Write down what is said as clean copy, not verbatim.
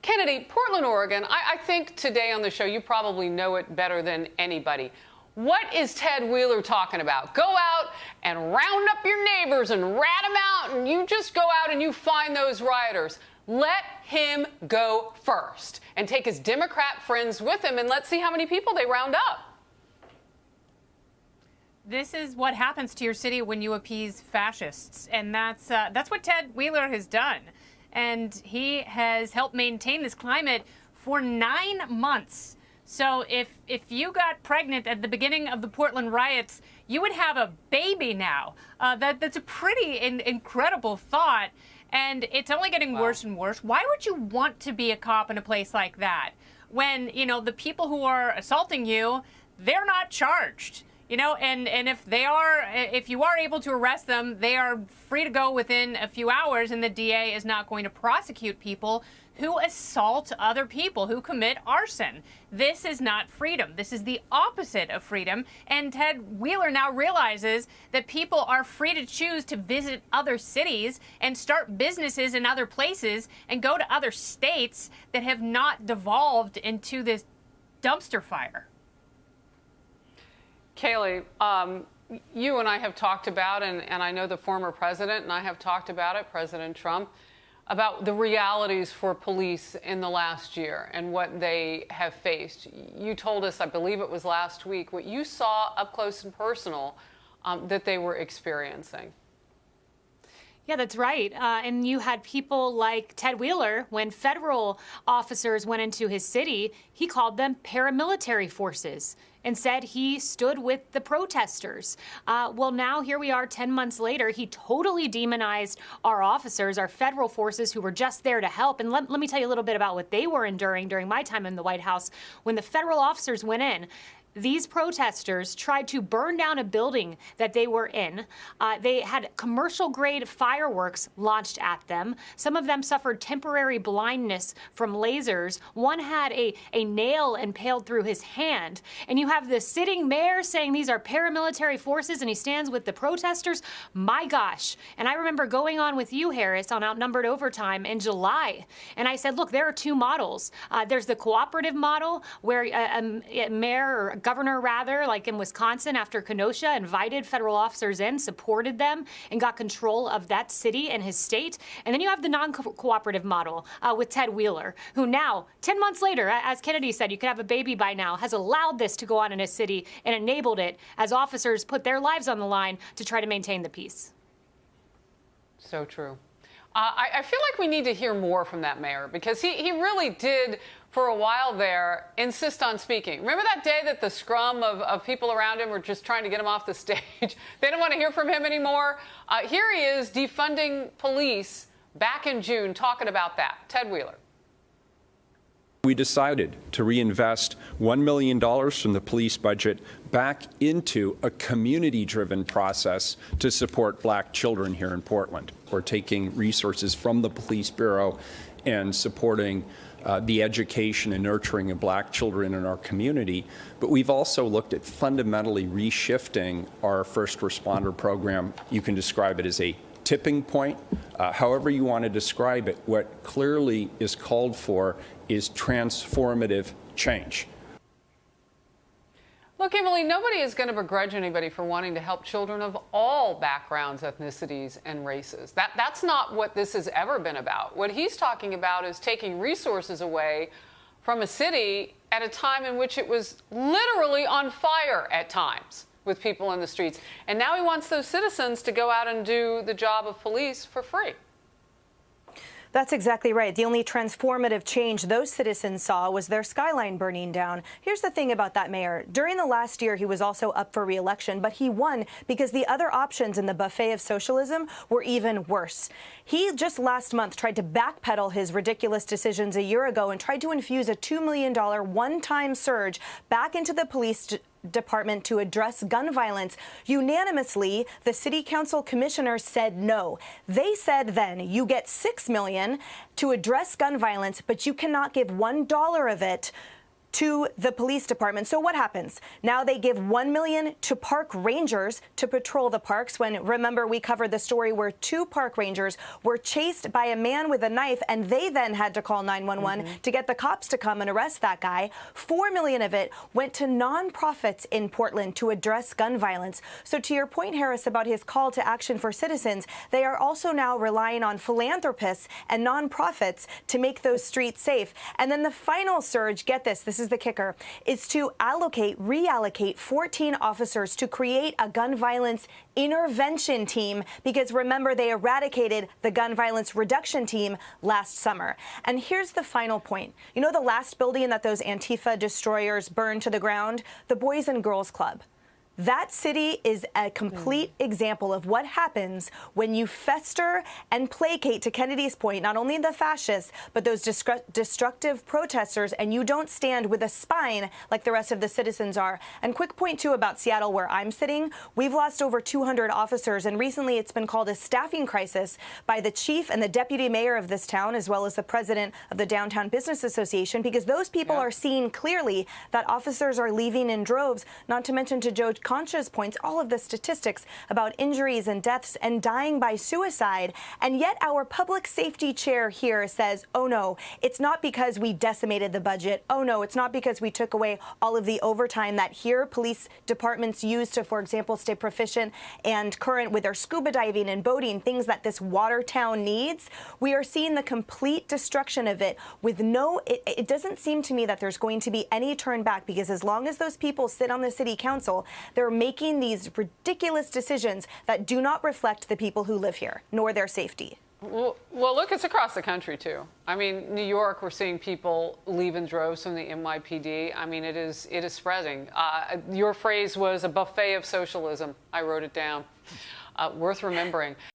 Kennedy, Portland, Oregon, I think today on the show, you probably know it better than anybody. What is Ted Wheeler talking about? Go out and round up your neighbors and rat them out, and you just go out and you find those rioters. Let him go first and take his Democrat friends with him, and let's see how many people they round up. This is what happens to your city when you appease fascists, and that's what Ted Wheeler has done. And he has helped maintain this climate for 9 months. So if you got pregnant at the beginning of the Portland riots, you would have a baby now. That's a pretty incredible thought, and it's only getting worse and worse. Why would you want to be a cop in a place like that when, you know, the people who are assaulting you, they're not charged? You know, and if you are able to arrest them, they are free to go within a few hours, and the DA is not going to prosecute people who assault other people, who commit arson. This is not freedom. This is the opposite of freedom. And Ted Wheeler now realizes that people are free to choose to visit other cities and start businesses in other places and go to other states that have not devolved into this dumpster fire. Kayleigh, you and I have talked about, and I know the former president and I have talked about it, President Trump, about the realities for police in the last year and what they have faced. You told us, I believe it was last week, what you saw up close and personal that they were experiencing. Yeah, that's right. And you had people like Ted Wheeler, when federal officers went into his city, he called them paramilitary forces and said he stood with the protesters. Well, now here we are 10 months later. He totally demonized our officers, our federal forces who were just there to help. And let me tell you a little bit about what they were enduring during my time in the White House. When the federal officers went in, these protesters tried to burn down a building that they were in. They had commercial-grade fireworks launched at them. Some of them suffered temporary blindness from lasers. One had a nail impaled through his hand. And you have the sitting mayor saying these are paramilitary forces, and he stands with the protesters. My gosh. And I remember going on with you, Harris, on Outnumbered Overtime in July. And I said, look, there are two models. There's the cooperative model where a mayor or governor, rather, like in Wisconsin after Kenosha, invited federal officers in, supported them, and got control of that city and his state. And then you have the non-cooperative model with Ted Wheeler, who now, 10 months later, as Kennedy said, you could have a baby by now, has allowed this to go on in his city and enabled it as officers put their lives on the line to try to maintain the peace. So true. I feel like we need to hear more from that mayor, because he really did, for a while there, insist on speaking. Remember that day that the scrum of people around him were just trying to get him off the stage? They don't want to hear from him anymore. Here he is defunding police back in June, talking about that. Ted Wheeler. We decided to reinvest $1 million from the police budget back into a community-driven process to support black children here in Portland. We're taking resources from the police bureau and supporting the education and nurturing of black children in our community. But we've also looked at fundamentally reshifting our first responder program. You can describe it as a tipping point, however you want to describe it. What clearly is called for is transformative change. Look, Emily, nobody is going to begrudge anybody for wanting to help children of all backgrounds, ethnicities, and races. That's not what this has ever been about. What he's talking about is taking resources away from a city at a time in which it was literally on fire at times with people in the streets. And now he wants those citizens to go out and do the job of police for free. That's exactly right. The only transformative change those citizens saw was their skyline burning down. Here's the thing about that mayor. During the last year, he was also up for re-election, but he won because the other options in the buffet of socialism were even worse. He just last month tried to backpedal his ridiculous decisions a year ago and tried to infuse a $2 million one-time surge back into the police department to address gun violence. Unanimously, the city council commissioners said no. They said then you get $6 million to address gun violence, but you cannot give $1 of it to the police department. So what happens? Now they give $1 million to park rangers to patrol the parks when, remember, we covered the story where 2 park rangers were chased by a man with a knife and they then had to call 911 to get the cops to come and arrest that guy. $4 million of it went to nonprofits in Portland to address gun violence. So to your point, Harris, about his call to action for citizens, they are also now relying on philanthropists and nonprofits to make those streets safe. And then the final surge, get this is the kicker, is to reallocate 14 officers to create a gun violence intervention team, because remember, they eradicated the gun violence reduction team last summer. And here's the final point. You know the last building that those Antifa destroyers burned to the ground? The Boys and Girls Club. That city is a complete example of what happens when you fester and placate, to Kennedy's point, not only the fascists, but those destructive protesters, and you don't stand with a spine like the rest of the citizens are. And quick point, too, about Seattle, where I'm sitting, we've lost over 200 officers, and recently it's been called a staffing crisis by the chief and the deputy mayor of this town, as well as the president of the Downtown Business Association, because those people are seeing clearly that officers are leaving in droves, not to mention, to Joe Concha's points, all of the statistics about injuries and deaths and dying by suicide. And yet our public safety chair here says, oh no, it's not because we decimated the budget. Oh no, it's not because we took away all of the overtime that here police departments use to, for example, stay proficient and current with their scuba diving and boating, things that this water town needs. We are seeing the complete destruction of it with it doesn't seem to me that there's going to be any turn back, because as long as those people sit on the city council, they're making these ridiculous decisions that do not reflect the people who live here, nor their safety. Well, look, it's across the country, too. I mean, New York, we're seeing people leave in droves from the NYPD. I mean, it is spreading. Your phrase was a buffet of socialism. I wrote it down. Worth remembering.